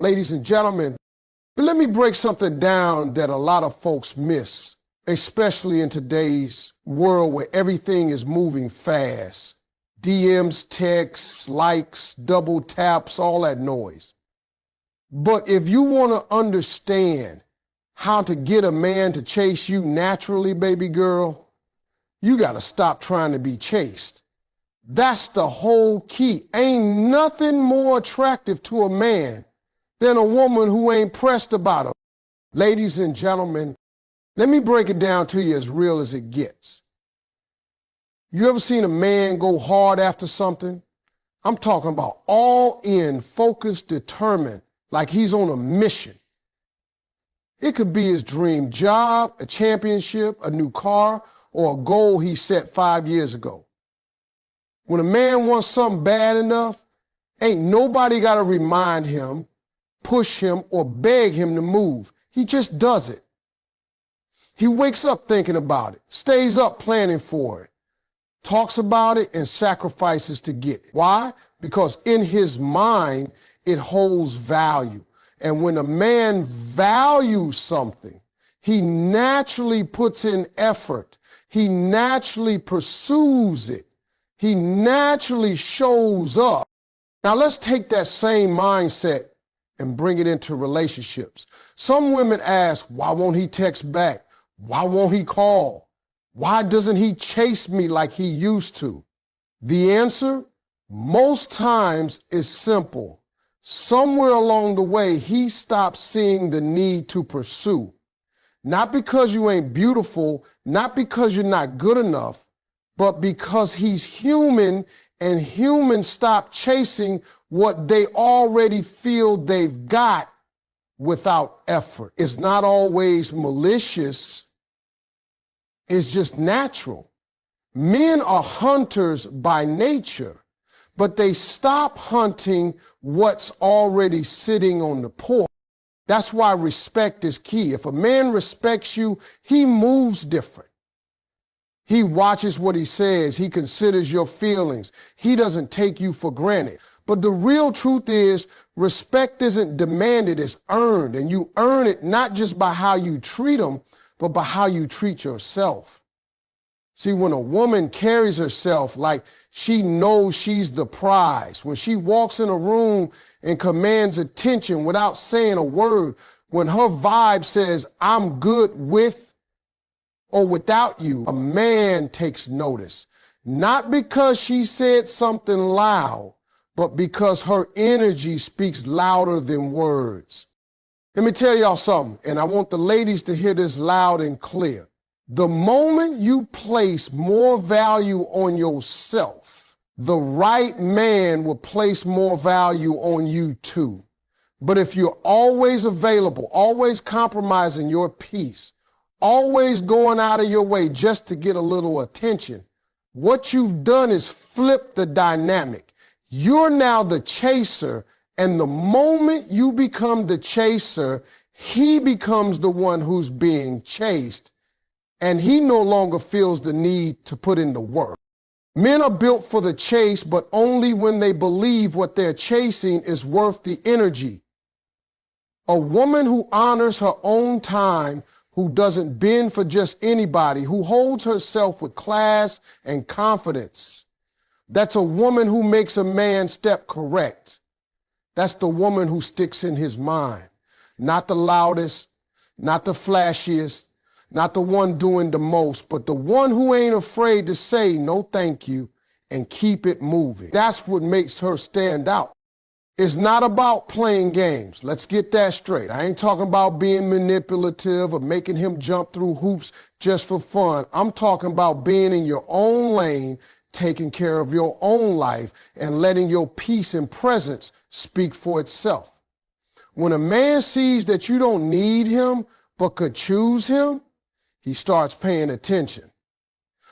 Ladies and gentlemen, let me break something down that a lot of folks miss, especially in today's world where everything is moving fast. DMs, texts, likes, double taps, all that noise. But if you want to understand how to get a man to chase you naturally, baby girl, you got to stop trying to be chased. That's the whole key. Ain't nothing more attractive to a man than a woman who ain't pressed about her. Ladies and gentlemen, let me break it down to you as real as it gets. You ever seen a man go hard after something? I'm talking about all in, focused, determined, like he's on a mission. It could be his dream job, a championship, a new car, or a goal he set 5 years ago. When a man wants something bad enough, ain't nobody got to remind him, push him, or beg him to move. He just does it. He wakes up thinking about it, stays up planning for it, talks about it, and sacrifices to get it. Why? Because in his mind, it holds value. And when a man values something, he naturally puts in effort. He naturally pursues it. He naturally shows up. Now let's take that same mindset and bring it into relationships. Some women ask, why won't he text back? Why won't he call? Why doesn't he chase me like he used to? The answer, most times, is simple. Somewhere along the way, he stopped seeing the need to pursue. Not because you ain't beautiful, not because you're not good enough, but because he's human, and humans stop chasing what they already feel they've got without effort. It's not always malicious. It's just natural. Men are hunters by nature, but they stop hunting what's already sitting on the porch. That's why respect is key. If a man respects you, he moves different. He watches what he says. He considers your feelings. He doesn't take you for granted. But the real truth is, respect isn't demanded, it's earned. And you earn it not just by how you treat him, but by how you treat yourself. See, when a woman carries herself like she knows she's the prize, when she walks in a room and commands attention without saying a word, when her vibe says, I'm good with or without you, a man takes notice. Not because she said something loud, but because her energy speaks louder than words. Let me tell y'all something, and I want the ladies to hear this loud and clear. The moment you place more value on yourself, the right man will place more value on you too. But if you're always available, always compromising your peace, always going out of your way just to get a little attention, what you've done is flip the dynamic. You're now the chaser, and the moment you become the chaser, he becomes the one who's being chased, and he no longer feels the need to put in the work. Men are built for the chase, but only when they believe what they're chasing is worth the energy. A woman who honors her own time, who doesn't bend for just anybody, who holds herself with class and confidence, that's a woman who makes a man step correct. That's the woman who sticks in his mind. Not the loudest, not the flashiest, not the one doing the most, but the one who ain't afraid to say no thank you and keep it moving. That's what makes her stand out. It's not about playing games. Let's get that straight. I ain't talking about being manipulative or making him jump through hoops just for fun. I'm talking about being in your own lane, taking care of your own life, and letting your peace and presence speak for itself. When a man sees that you don't need him but could choose him, he starts paying attention.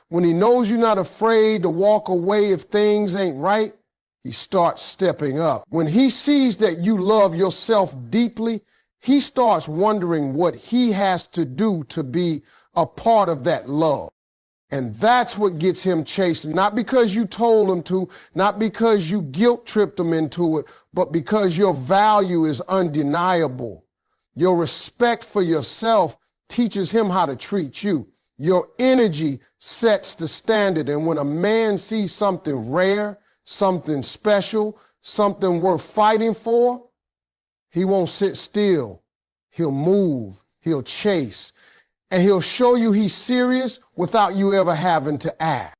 When he knows you're not afraid to walk away if things ain't right, he starts stepping up. When he sees that you love yourself deeply, he starts wondering what he has to do to be a part of that love. And that's what gets him chasing, not because you told him to, not because you guilt tripped him into it, but because your value is undeniable. Your respect for yourself teaches him how to treat you. Your energy sets the standard. And when a man sees something rare, something special, something worth fighting for, he won't sit still. He'll move, he'll chase, and he'll show you he's serious without you ever having to ask.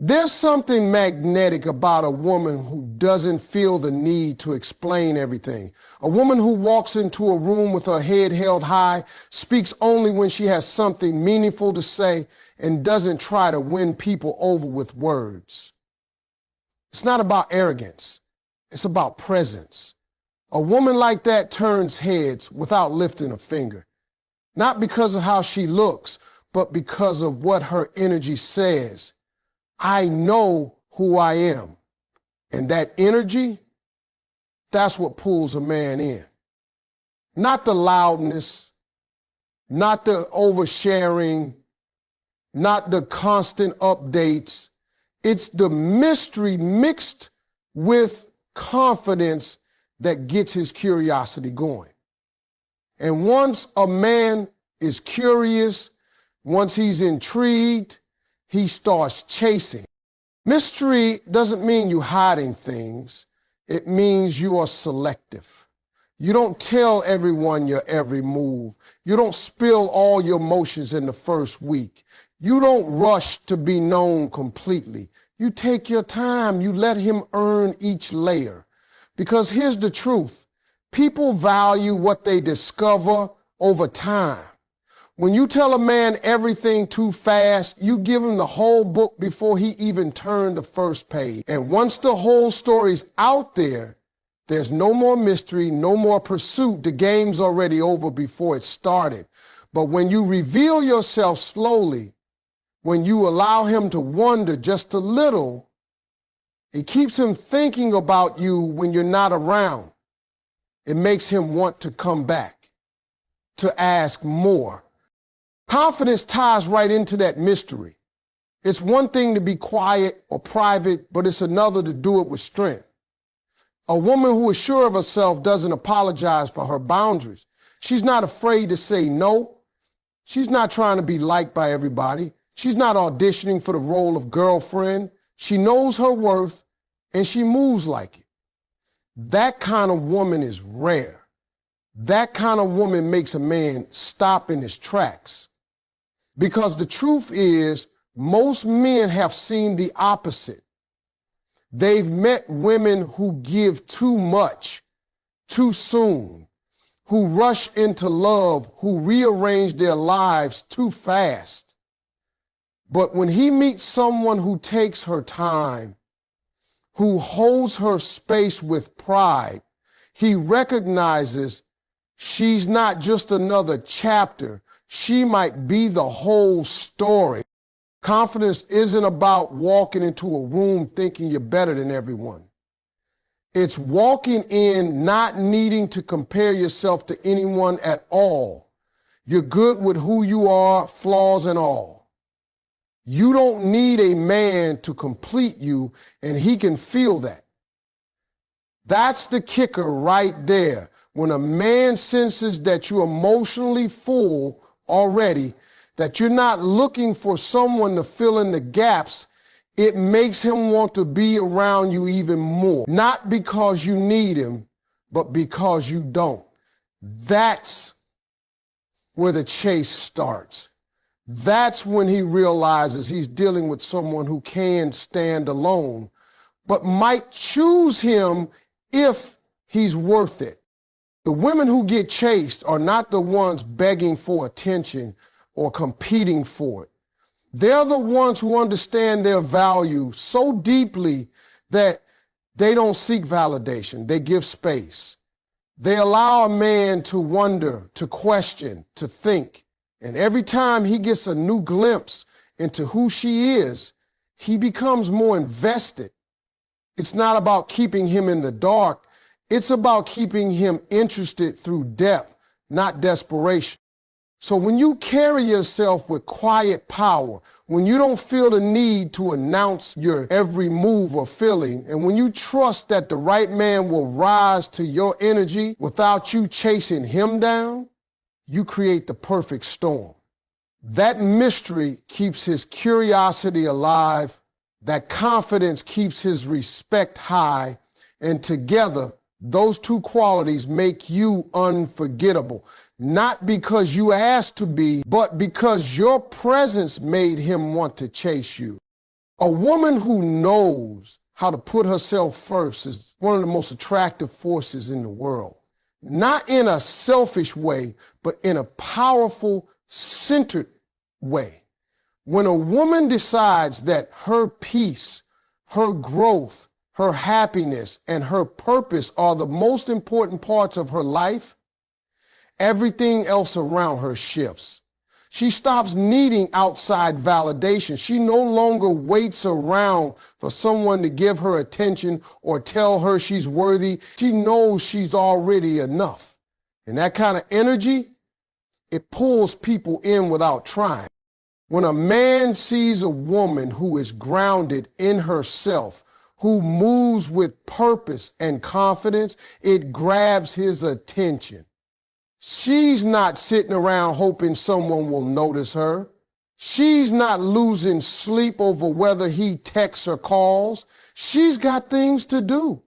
There's something magnetic about a woman who doesn't feel the need to explain everything. A woman who walks into a room with her head held high, speaks only when she has something meaningful to say, and doesn't try to win people over with words. It's not about arrogance. It's about presence. A woman like that turns heads without lifting a finger. Not because of how she looks, but because of what her energy says. I know who I am. And that energy, that's what pulls a man in. Not the loudness, not the oversharing, not the constant updates. It's the mystery mixed with confidence that gets his curiosity going. And once a man is curious, once he's intrigued, he starts chasing. Mystery doesn't mean you're hiding things. It means you are selective. You don't tell everyone your every move. You don't spill all your emotions in the first week. You don't rush to be known completely. You take your time. You let him earn each layer. Because here's the truth. People value what they discover over time. When you tell a man everything too fast, you give him the whole book before he even turned the first page. And once the whole story's out there, there's no more mystery, no more pursuit. The game's already over before it started. But when you reveal yourself slowly, when you allow him to wonder just a little, it keeps him thinking about you when you're not around. It makes him want to come back, to ask more. Confidence ties right into that mystery. It's one thing to be quiet or private, but it's another to do it with strength. A woman who is sure of herself doesn't apologize for her boundaries. She's not afraid to say no. She's not trying to be liked by everybody. She's not auditioning for the role of girlfriend. She knows her worth and she moves like it. That kind of woman is rare. That kind of woman makes a man stop in his tracks. Because the truth is, most men have seen the opposite. They've met women who give too much, too soon, who rush into love, who rearrange their lives too fast. But when he meets someone who takes her time, who holds her space with pride, he recognizes she's not just another chapter. She might be the whole story. Confidence isn't about walking into a room thinking you're better than everyone. It's walking in not needing to compare yourself to anyone at all. You're good with who you are, flaws and all. You don't need a man to complete you, and he can feel that. That's the kicker right there. When a man senses that you're emotionally full already, that you're not looking for someone to fill in the gaps, it makes him want to be around you even more. Not because you need him, but because you don't. That's where the chase starts. That's when he realizes he's dealing with someone who can stand alone, but might choose him if he's worth it. The women who get chased are not the ones begging for attention or competing for it. They're the ones who understand their value so deeply that they don't seek validation. They give space. They allow a man to wonder, to question, to think. And every time he gets a new glimpse into who she is, he becomes more invested. It's not about keeping him in the dark. It's about keeping him interested through depth, not desperation. So when you carry yourself with quiet power, when you don't feel the need to announce your every move or feeling, and when you trust that the right man will rise to your energy without you chasing him down, you create the perfect storm. That mystery keeps his curiosity alive, that confidence keeps his respect high, and together, those two qualities make you unforgettable. Not because you asked to be, but because your presence made him want to chase you. A woman who knows how to put herself first is one of the most attractive forces in the world. Not in a selfish way, but in a powerful, centered way. When a woman decides that her peace, her growth, her happiness, and her purpose are the most important parts of her life, everything else around her shifts. She stops needing outside validation. She no longer waits around for someone to give her attention or tell her she's worthy. She knows she's already enough. And that kind of energy, it pulls people in without trying. When a man sees a woman who is grounded in herself, who moves with purpose and confidence, it grabs his attention. She's not sitting around hoping someone will notice her. She's not losing sleep over whether he texts or calls. She's got things to do.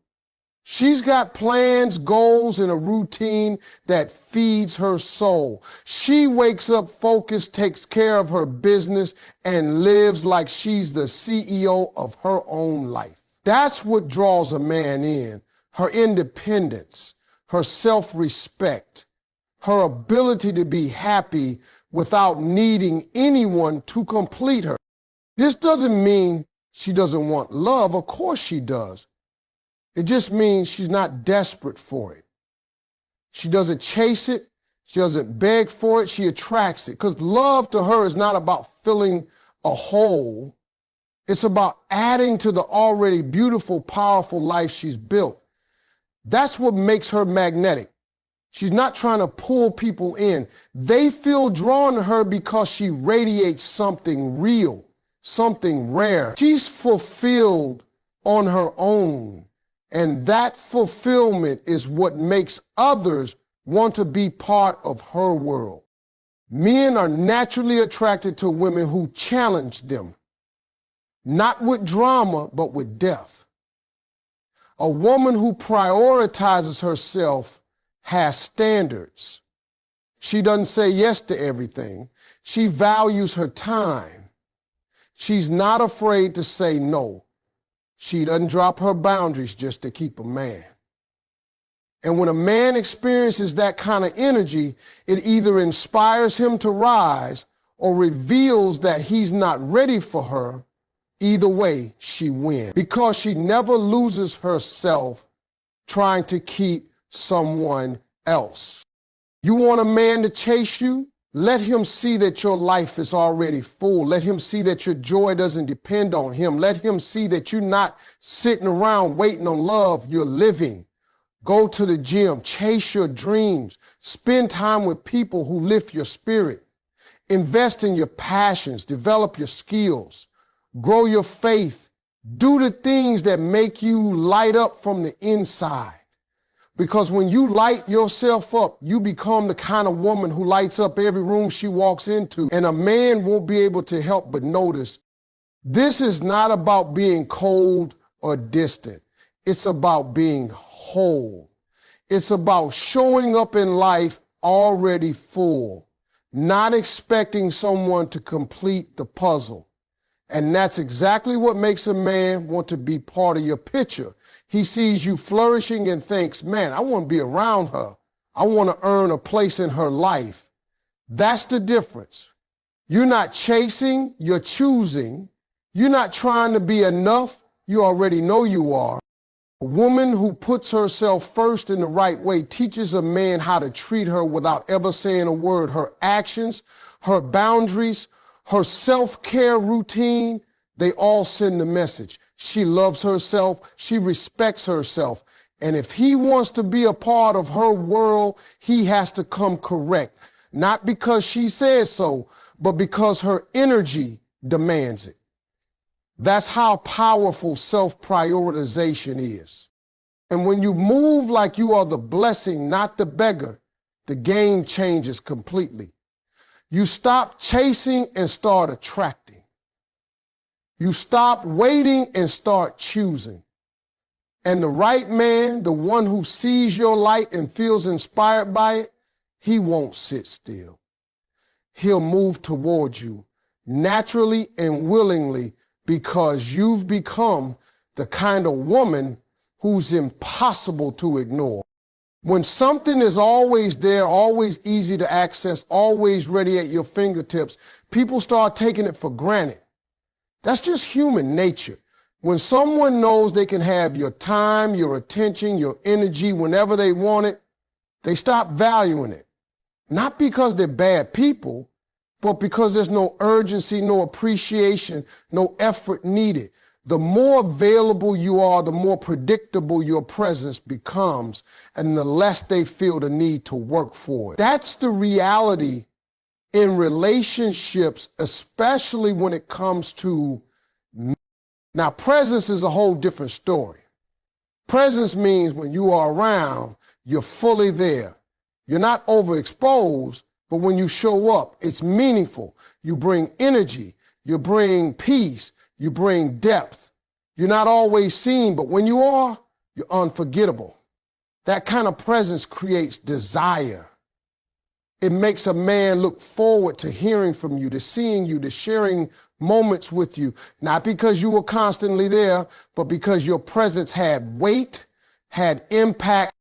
She's got plans, goals, and a routine that feeds her soul. She wakes up focused, takes care of her business, and lives like she's the CEO of her own life. That's what draws a man in: her independence, her self-respect, her ability to be happy without needing anyone to complete her. This doesn't mean she doesn't want love. Of course she does. It just means she's not desperate for it. She doesn't chase it. She doesn't beg for it. She attracts it. Because love to her is not about filling a hole. It's about adding to the already beautiful, powerful life she's built. That's what makes her magnetic. She's not trying to pull people in. They feel drawn to her because she radiates something real, something rare. She's fulfilled on her own. And that fulfillment is what makes others want to be part of her world. Men are naturally attracted to women who challenge them, not with drama, but with depth. A woman who prioritizes herself has standards. She doesn't say yes to everything. She values her time. She's not afraid to say no. She doesn't drop her boundaries just to keep a man. And when a man experiences that kind of energy, it either inspires him to rise or reveals that he's not ready for her. Either way, she wins, because she never loses herself trying to keep someone else. You want a man to chase you? Let him see that your life is already full. Let him see that your joy doesn't depend on him. Let him see that you're not sitting around waiting on love. You're living. Go to the gym. Chase your dreams. Spend time with people who lift your spirit. Invest in your passions. Develop your skills. Grow your faith. Do the things that make you light up from the inside. Because when you light yourself up, you become the kind of woman who lights up every room she walks into. And a man won't be able to help but notice. This is not about being cold or distant. It's about being whole. It's about showing up in life already full, not expecting someone to complete the puzzle. And that's exactly what makes a man want to be part of your picture. He sees you flourishing and thinks, man, I want to be around her. I want to earn a place in her life. That's the difference. You're not chasing, you're choosing. You're not trying to be enough. You already know you are. A woman who puts herself first in the right way teaches a man how to treat her without ever saying a word. Her actions, her boundaries, her self-care routine, they all send the message. She loves herself. She respects herself. And if he wants to be a part of her world, he has to come correct. not because she says so, but because her energy demands it. That's how powerful self-prioritization is. And when you move like you are the blessing, not the beggar, the game changes completely. You stop chasing and start attracting. You stop waiting and start choosing. And the right man, the one who sees your light and feels inspired by it, he won't sit still. He'll move towards you naturally and willingly because you've become the kind of woman who's impossible to ignore. When something is always there, always easy to access, always ready at your fingertips, people start taking it for granted. That's just human nature. When someone knows they can have your time, your attention, your energy whenever they want it, they stop valuing it. Not because they're bad people, but because there's no urgency, no appreciation, no effort needed. The more available you are, the more predictable your presence becomes, and the less they feel the need to work for it. That's the reality in relationships, especially when it comes to men. Now, presence is a whole different story. Presence means when you are around, you're fully there. You're not overexposed, but when you show up, it's meaningful. You bring energy, you bring peace, you bring depth. You're not always seen, but when you are, you're unforgettable. That kind of presence creates desire. It makes a man look forward to hearing from you, to seeing you, to sharing moments with you, not because you were constantly there, but because your presence had weight, had impact.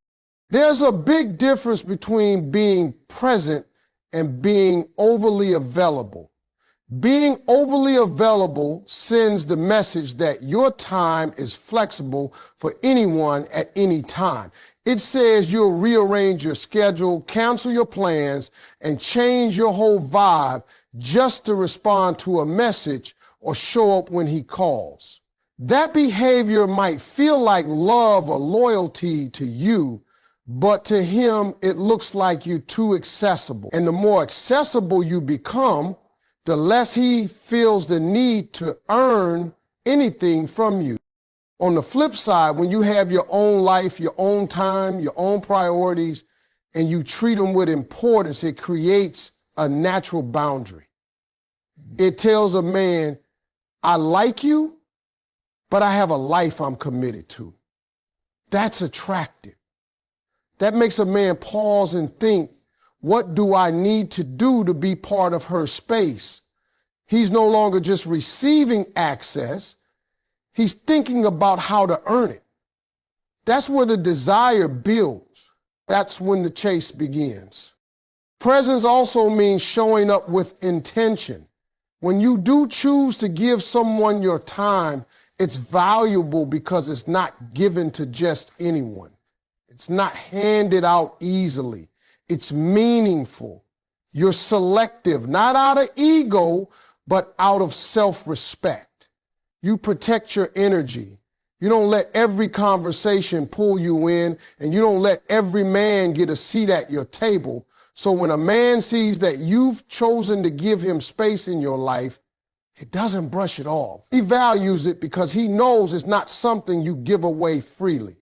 There's a big difference between being present and being overly available. Being overly available sends the message that your time is flexible for anyone at any time. It says you'll rearrange your schedule, cancel your plans, and change your whole vibe just to respond to a message or show up when he calls. That behavior might feel like love or loyalty to you, but to him, it looks like you're too accessible. And the more accessible you become, the less he feels the need to earn anything from you. On the flip side, when you have your own life, your own time, your own priorities, and you treat them with importance, it creates a natural boundary. It tells a man, I like you, but I have a life I'm committed to. That's attractive. That makes a man pause and think, what do I need to do to be part of her space? He's no longer just receiving access. He's thinking about how to earn it. That's where the desire builds. That's when the chase begins. Presence also means showing up with intention. When you do choose to give someone your time, it's valuable because it's not given to just anyone. It's not handed out easily. It's meaningful. You're selective, not out of ego, but out of self-respect. You protect your energy. You don't let every conversation pull you in, and you don't let every man get a seat at your table. So when a man sees that you've chosen to give him space in your life, he doesn't brush it off. He values it because he knows it's not something you give away freely.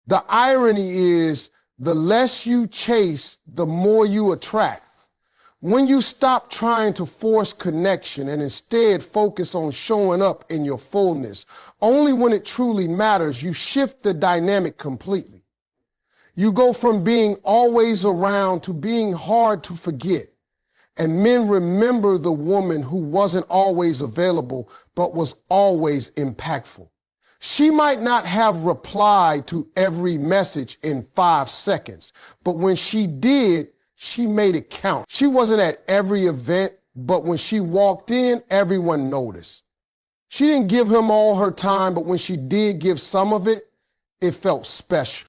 The irony is, the less you chase, the more you attract. When you stop trying to force connection and instead focus on showing up in your fullness, only when it truly matters, you shift the dynamic completely. You go from being always around to being hard to forget. And men remember the woman who wasn't always available, but was always impactful. She might not have replied to every message in 5 seconds, but when she did, she made it count. She wasn't at every event, but when she walked in, everyone noticed. She didn't give him all her time, but when she did give some of it, it felt special.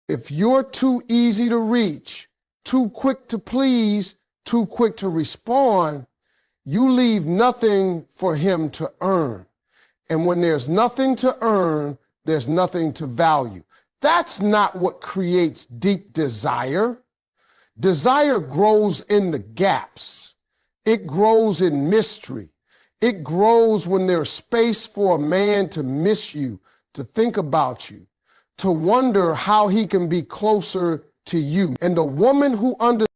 If you're too easy to reach, too quick to please, too quick to respond, you leave nothing for him to earn. And when there's nothing to earn, there's nothing to value. That's not what creates deep desire. Desire grows in the gaps. It grows in mystery. It grows when there's space for a man to miss you, to think about you, to wonder how he can be closer to you. And the woman who understands